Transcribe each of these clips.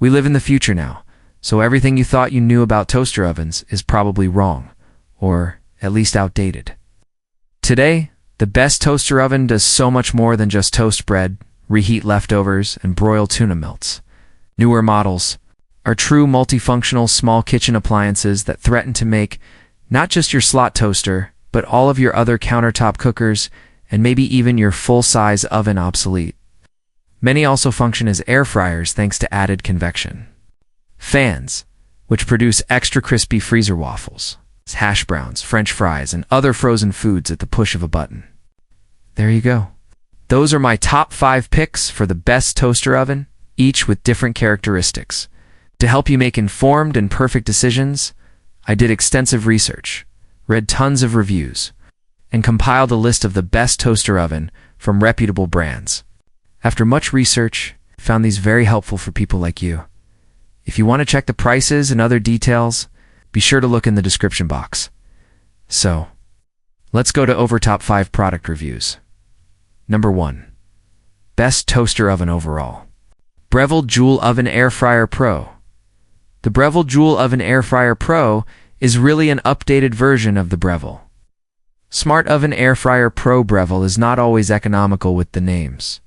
We live in the future now, so everything you thought you knew about toaster ovens is probably wrong, or at least outdated. Today, the best toaster oven does so much more than just toast bread, reheat leftovers, and broil tuna melts. Newer models are true multifunctional small kitchen appliances that threaten to make not just your slot toaster, but all of your other countertop cookers and maybe even your full-size oven obsolete. Many also function as air fryers thanks to added convection. Fans, which produce extra crispy freezer waffles, hash browns, French fries, and other frozen foods at the push of a button. There you go. Those are my top 5 picks for the best toaster oven, each with different characteristics. To help you make informed and perfect decisions, I did extensive research, read tons of reviews, and compiled a list of the best toaster oven from reputable brands. After much research, I found these very helpful for people like you. If you want to check the prices and other details, be sure to look in the description box. So, let's go to over top 5 product reviews. Number 1. Best toaster oven overall. Breville Joule Oven Air Fryer Pro. The Breville Joule Oven Air Fryer Pro is really an updated version of the Breville. Smart Oven Air Fryer Pro Breville is not always economical with the names,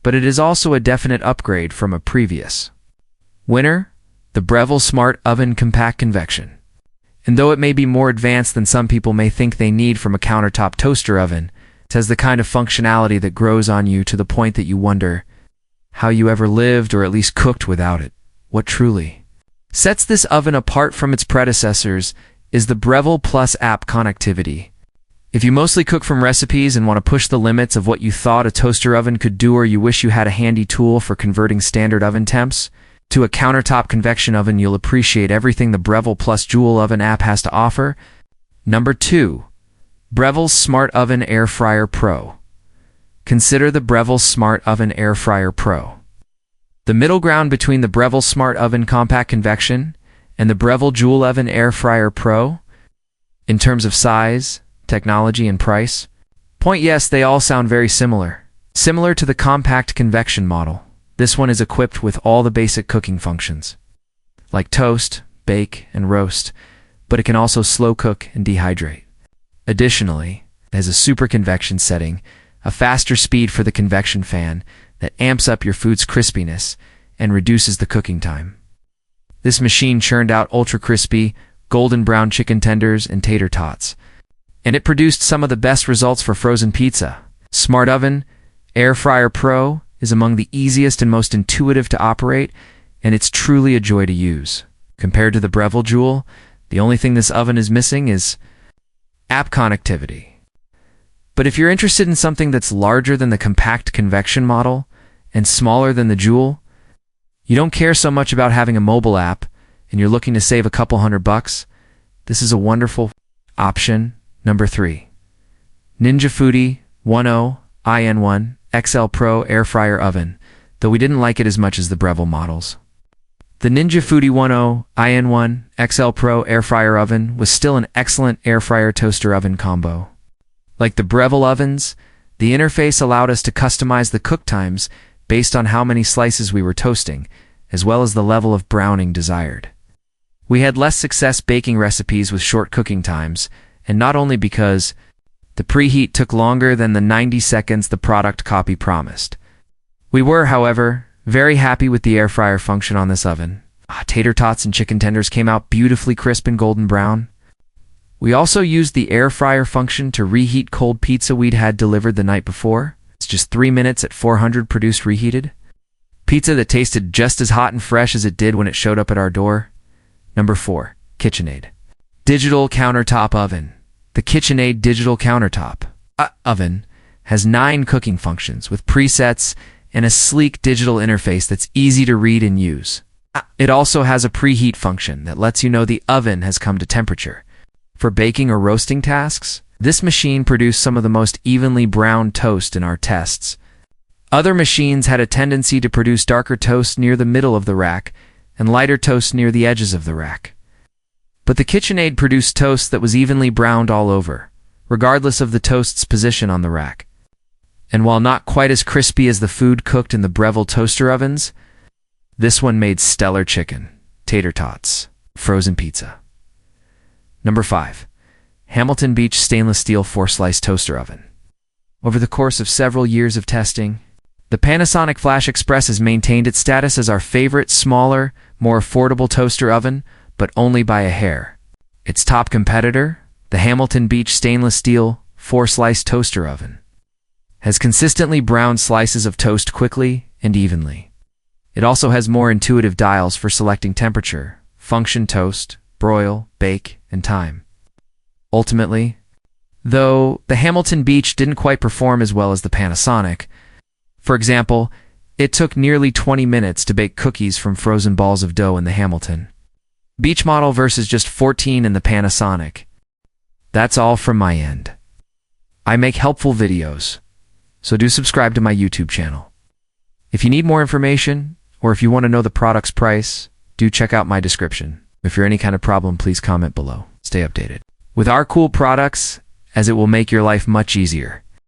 but it is also a definite upgrade from a previous winner, the Breville Smart Oven Compact Convection. And though it may be more advanced than some people may think they need from a countertop toaster oven, it has the kind of functionality that grows on you to the point that you wonder how you ever lived or at least cooked without it. What truly sets this oven apart from its predecessors is the Breville Plus app connectivity. If you mostly cook from recipes and want to push the limits of what you thought a toaster oven could do, or you wish you had a handy tool for converting standard oven temps to a countertop convection oven, you'll appreciate everything the Breville Plus Joule Oven app has to offer. Number 2. Breville Smart Oven Air Fryer Pro. Consider the Breville Smart Oven Air Fryer Pro. The middle ground between the Breville Smart Oven Compact Convection and the Breville Joule Oven Air Fryer Pro, in terms of size, technology, and price point, yes, they all sound very similar. Similar to the compact convection model, this one is equipped with all the basic cooking functions, like toast, bake, and roast, but it can also slow cook and dehydrate. Additionally, it has a super convection setting, a faster speed for the convection fan that amps up your food's crispiness and reduces the cooking time. This machine churned out ultra crispy, golden brown chicken tenders and tater tots, and it produced some of the best results for frozen pizza. Smart Oven Air Fryer Pro is among the easiest and most intuitive to operate, and it's truly a joy to use. Compared to the Breville Joule, the only thing this oven is missing is app connectivity. But if you're interested in something that's larger than the compact convection model and smaller than the Joule, you don't care so much about having a mobile app, and you're looking to save a couple $100, this is a wonderful option. Number 3. Ninja Foodi 10 IN1 XL Pro Air Fryer Oven, though we didn't like it as much as the Breville models. The Ninja Foodi 10 IN1 XL Pro Air Fryer Oven was still an excellent air fryer toaster oven combo. Like the Breville ovens, the interface allowed us to customize the cook times based on how many slices we were toasting, as well as the level of browning desired. We had less success baking recipes with short cooking times, and not only because the preheat took longer than the 90 seconds the product copy promised. We were, however, very happy with the air fryer function on this oven. Tater tots and chicken tenders came out beautifully crisp and golden brown. We also used the air fryer function to reheat cold pizza we'd had delivered the night before. It's just 3 minutes at 400 produced reheated pizza that tasted just as hot and fresh as it did when it showed up at our door. Number 4. KitchenAid Digital Countertop Oven. The KitchenAid Digital Countertop Oven has 9 cooking functions with presets and a sleek digital interface that's easy to read and use. It also has a preheat function that lets you know the oven has come to temperature. For baking or roasting tasks, this machine produced some of the most evenly browned toast in our tests. Other machines had a tendency to produce darker toast near the middle of the rack and lighter toast near the edges of the rack. But the KitchenAid produced toast that was evenly browned all over, regardless of the toast's position on the rack. And while not quite as crispy as the food cooked in the Breville toaster ovens, This one made stellar chicken, tater tots, frozen pizza. Number 5. Hamilton Beach Stainless Steel 4-Slice Toaster Oven. Over the course of several years of testing, the Panasonic Flash Express has maintained its status as our favorite, smaller, more affordable toaster oven, but only by a hair. Its top competitor, the Hamilton Beach Stainless Steel 4-Slice Toaster Oven, has consistently browned slices of toast quickly and evenly. It also has more intuitive dials for selecting temperature, function toast, broil, bake, and time. Ultimately, though the Hamilton Beach didn't quite perform as well as the Panasonic, for example, it took nearly 20 minutes to bake cookies from frozen balls of dough in the Hamilton Beach model versus just 14 in the Panasonic. That's all from my end. I make helpful videos, so do subscribe to my YouTube channel. If you need more information, or if you want to know the product's price, do check out my description. If you're any kind of problem, please comment below. Stay updated with our cool products, as it will make your life much easier.